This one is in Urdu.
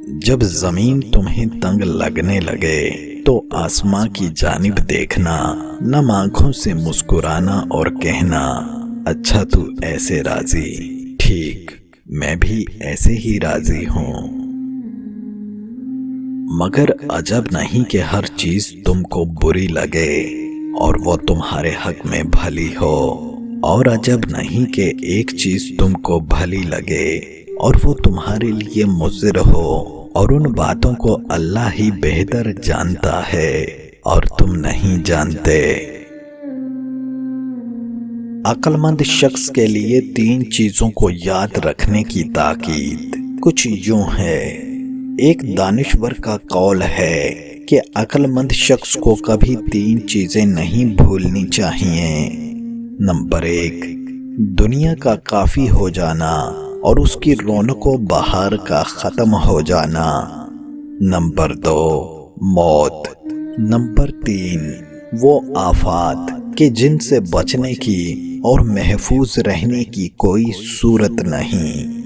جب زمین تمہیں تنگ لگنے لگے تو آسماں کی جانب دیکھنا، نم آنکھوں سے مسکرانا اور کہنا اچھا تو ایسے راضی، ٹھیک میں بھی ایسے ہی راضی ہوں۔ مگر عجب نہیں کہ ہر چیز تم کو بری لگے اور وہ تمہارے حق میں بھلی ہو، اور عجب نہیں کہ ایک چیز تم کو بھلی لگے اور وہ تمہارے لیے مضر ہو، اور ان باتوں کو اللہ ہی بہتر جانتا ہے اور تم نہیں جانتے۔ عقل مند شخص کے لیے 3 چیزوں کو یاد رکھنے کی تاکید کچھ یوں ہے۔ ایک دانشور کا قول ہے کہ عقل مند شخص کو کبھی 3 چیزیں نہیں بھولنی چاہیے۔ نمبر 1، دنیا کا کافی ہو جانا اور اس کی رونق و بہار کا ختم ہو جانا۔ نمبر 2، موت۔ نمبر 3، وہ آفات کہ جن سے بچنے کی اور محفوظ رہنے کی کوئی صورت نہیں۔